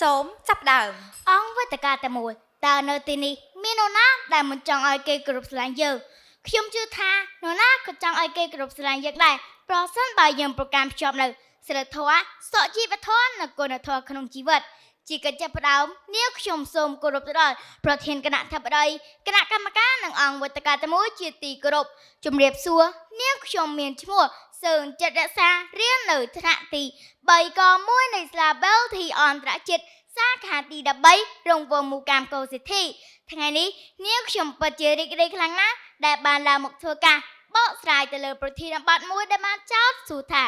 សូមចាប់ផ្ដើមអង្គវេទិកាតែមួយតើនៅទីនេះមាននរណាដែលមិនចង់ឲ្យគេគោរពស្រឡាញ់យើងខ្ញុំជឿថានរណាក៏ចង់ឲ្យគេគោរពស្រឡាញ់យើងដែរប្រសិនបើយើងប្រកាន់ភ្ជាប់នៅសិលធម៌សុជីវធម៌និងគុណធម៌ក្នុងជីវិតជាកិច្ចផ្ដើមនាងខ្ញុំសូមគោរពទៅដល់ប្រធានគណៈអធិបតីគណៈកម្មការនិងអង្គវេទិកាតែមួយជាទីគោរពជំរាបសួរនាងខ្ញុំមានឈ្មោះសឿនចិត្តរក្សារៀននៅថ្នាក់ទី3ក1នៃសាលា Belty អន្តរជាតិសាខាទី13រងវងមូកាមកោសិទ្ធិថ្ងៃនេះនាងខ្ញុំពិតជារីករាយខ្លាំងណាស់ដែលបានឡើងមកធ្វើការបកស្រាយទៅលើប្រធានបទមួយដែលបានចោទសួរថា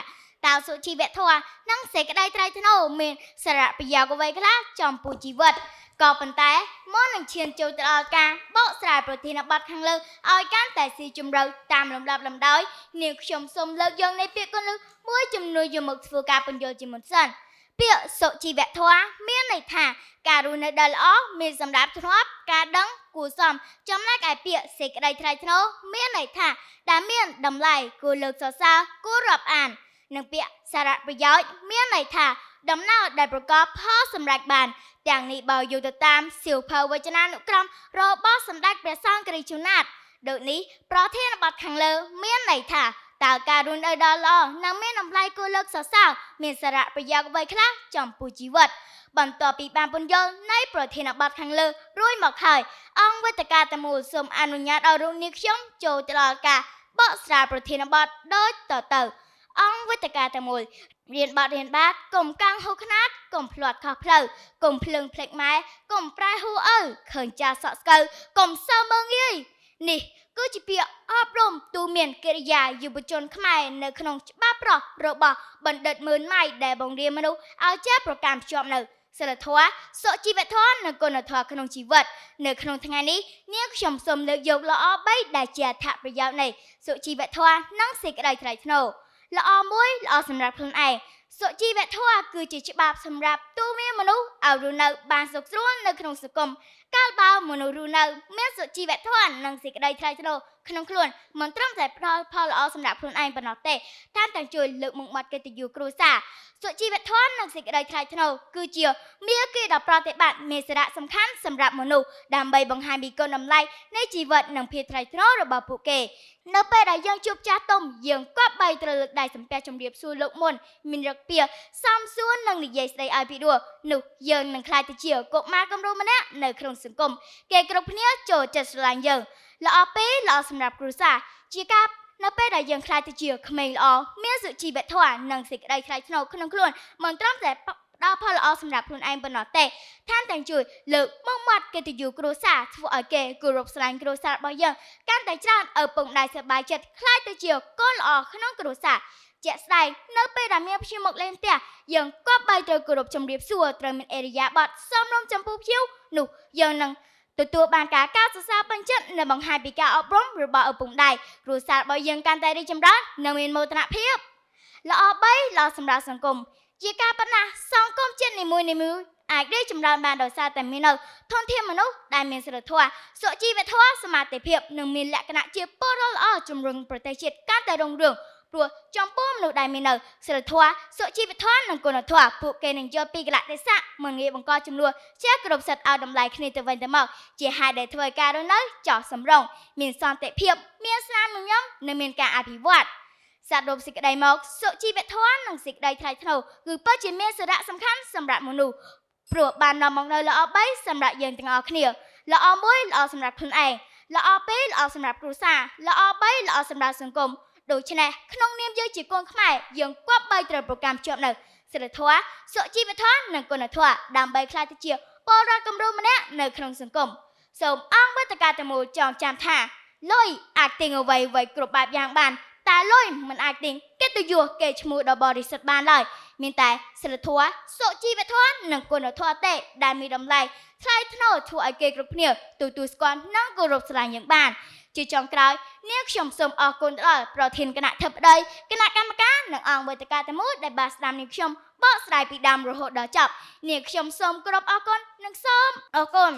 តើសុជីវធម៌និងសេចក្តីថ្លៃថ្នូរមានសារៈប្រយោជន៍អ្វីខ្លះចំពោះជីវិតក៏ប៉ុន្តែមកនឹងឈានចូលទៅដល់ការបកស្រាយប្រធានបទខាងលើឲ្យកាន់តែស៊ីជម្រៅតាមលំដាប់លំដោយនាងខ្ញុំសូមលើកយកនៃពាក្យគន្លឹះមួយចំនួនយកមកធ្វើការពន្យល់ជាមុនសិនពាក្យសុជីវធម៌មានន័យថាការរស់នៅដែលល្អមានសម្រាប់ធ្នាប់ការដឹងគួរសមចំណែកឯពាក្យសេចក្តីថ្លៃថ្នូរមានន័យថាដែលមានតម្លៃគួរលើកសរសើរគួររាប់អាននិងពាក្យសារៈប្រយោជន៍មានន័យថាដំណើរដែលប្រកបផលសម្រេចបានទាំងនេះបើយកទៅតាមសៀវភៅវចនានុក្រមរបស់សម្ដេចព្រះសង្ឃរាជនាថដូចនេះប្រធានបទខាងលើមានន័យថាតើការរស់នៅដ៏ល្អនិងមានតម្លៃគួរលើកសរសើរមានសារៈប្រយោជន៍អ្វីខ្លះចំពោះជីវិតបន្ទាប់ពីបានពន្យល់នៃប្រធានបទខាងលើរួចមកហើយអង្គវេទិកាតែមួយសូមអនុញ្ញាតឲ្យលោកនាងខ្ញុំចូលទៅដល់ការបកស្រាយប្រធានបទដូចតទៅអង្គវេទិកាតែមួយរៀនបទរៀនបាតកុំកាំងហូរខ្នាតកុំភ្លាត់ខុសផ្លូវកុំភ្លើងភ្លេចម៉ែកុំប្រែហួរឪឃើញចាស់សក់ស្កូវកុំសើមើងងាយនេះគឺជាពាក្យអប់រំទូមានកិរិយាយុវជនខ្មែរនៅក្នុងច្បាប់ប្រោះរបស់បណ្ឌិតមឿនម៉ៃដែលបង្រៀនមនុស្សឲ្យចេះប្រកាន់ភ្ជាប់នៅសិលធម៌សុជីវធម៌និងគុណធម៌ក្នុងជីវិតនៅក្នុងថ្ងៃនេះនាងខ្ញុំសូមលើកយកល្អ3ដែលជាអត្ថប្រយោជន៍នៃសុជីវធម៌និងសេចក្តីថ្លៃថ្នូរល្អមួយល្អសម្រាប់ខ្លួនឯងសុជីវធម៌គឺជាច្បាប់សម្រាប់ទូមានមនុស្សឲ្យរស់នៅបានសុខស្រួលនៅក្នុងសង្គមកាលបើមនុស្សរស់នៅមានសុជីវធម៌និងសេចក្តីថ្លៃថ្នូរក្នុងខ្លួនមិនត្រឹមតែផ្ដល់ផលល្អសម្រាប់ខ្លួនឯងប៉ុណ្ណោះទេថែមទាំងជួយលើកមុខមាត់កិត្តិយសគ្រួសារសុជីវធម៌និងសេចក្តីថ្លៃថ្នូរគឺជាមាគ៌ាដ៏ប្រតិបត្តិមានសារៈសំខាន់សម្រាប់មនុស្សដើម្បីបង្ហាញពីគុណតម្លៃនៃជីវិតនិងភាពថ្លៃថ្នូររបស់ពួកគេនៅពេលដែលយើងជួបចាស់ទុំយើងគប្បីត្រូវលើកដៃសំពះជម្រាបសួរលោកមុនមានរកពៀសំសួរនិងនិយាយស្ដីឲ្យពីដួលនោះយើងនឹងក្លាយទៅជាកុមារគំរូម្នាក់នៅក្នុងសង្គមគេគ្រប់គ្នាចូលចិត្តស្រឡាញ់យើងល្អពេកល្អសម្រាប់គ្រួសារជាការនៅពេលដែលយើងខ្លាចទៅជាក្មេងល្អមានសុជីវធម៌និងសេចក្តីថ្លៃថ្នូរក្នុងខ្លួនមិនត្រឹមតែផ្ដល់ផលល្អសម្រាប់ខ្លួនឯងប៉ុណ្ណោះទេថែមទាំងជួយលើកមុខមាត់កិត្តិយសគ្រួសារធ្វើឲ្យគេគោរពស្រឡាញ់គ្រួសាររបស់យើងកាន់តែច្រើនឪពុកម្ដាយសប្បាយចិត្តខ្លាចទៅជាកូនល្អក្នុងគ្រួសារជាក់ស្ដែងនៅពេលដែលមានភ្ញៀវមកលេងផ្ទះយើងគប្បីត្រូវគោរពជំរាបសួរត្រូវមានអេរយាប័តសមរម្យចំពោះភ្ញៀវនោះយើងនឹងទទួលបានការកោតសរសើរពេញចិត្តនិងបង្ហាញពីការអប់រំរបស់ឪពុកម្ដាយគ្រួសាររបស់យើងកាន់តែរីកចម្រើននិងមានមោទនភាពល្អ3ល្អសម្រាប់សង្គមជាការប៉ុណ្ណាសង្គមជាតិនីមួយៗអាចរីកចម្រើនបានដោយសារតែមាននៅធនធានមនុស្សដែលមានសិលធម៌សុជីវធម៌សមាធិភាពនិងមានលក្ខណៈជាពលរដ្ឋល្អជំរុញប្រទេសជាតិកាន់តែរុងរឿងព្រោះចំពោះមនុស្សដែលមាននៅសិលធម៌សុជីវធម៌និងគុណធម៌ពួកគេនឹងយល់ពីកលៈទេសៈមិនងាយបង្កចំនួនជាគ្រប់សិទ្ធឲ្យតម្លៃគ្នាទៅវិញទៅមកជាហេតុដែលធ្វើឲ្យការរស់នៅចោះសម្រងមានសន្តិភាពមានស្នាមញញឹមនិងមានការអភិវឌ្ឍសរុបសេចក្តីមកសុជីវធម៌និងសេចក្តីថ្លៃថ្នូរគឺពិតជាមានសារៈសំខាន់សម្រាប់មនុស្សព្រោះបាននាំមកនៅល្អ3សម្រាប់យើងទាំងអស់គ្នាល្អ1ល្អសម្រាប់ខ្លួនឯងល្អ2ល្អសម្រាប់គ្រួសារល្អ3ល្អសម្រាប់សង្គមដូច្នេះក្នុងនាមយើងជាកូនខ្មែរយើងគប្បីត្រូវប្រកាន់ជាប់នៅសិលធម៌សុជីវធម៌និងគុណធម៌ដើម្បីក្លាយទៅជាពលរដ្ឋគំរូម្នាក់នៅក្នុងសង្គមសូមអង្គវេទិកាតែមួយចងចាំថាលុយអាចទិញអ្វីៗគ្រប់បែបយ៉ាងបានតែលុយមិនអាចទិញកិត្តិយសកេរ្តិ៍ឈ្មោះដ៏បរិសុទ្ធបានឡើយមានតែសិលធម៌សុជីវធម៌និងគុណធម៌ទេដែលមានតម្លៃថ្លៃថ្នូរធ្វើឲ្យគេគ្រប់គ្នាទទួលស្គាល់និងគោរពស្រឡាញ់យ៉ាងបានជាចុងក្រោយនាងខ្ញុំសូមអរគុណដល់ប្រធានគណៈអធិបតីគណៈកម្មការនិងអង្គវេទិកាតែមួយដែលបានស្ដាប់នាងខ្ញុំបកស្រាយពីដើមរហូតដល់ចប់នាងខ្ញុំសូមគោរពអរគុណនិងសូមអរគុណ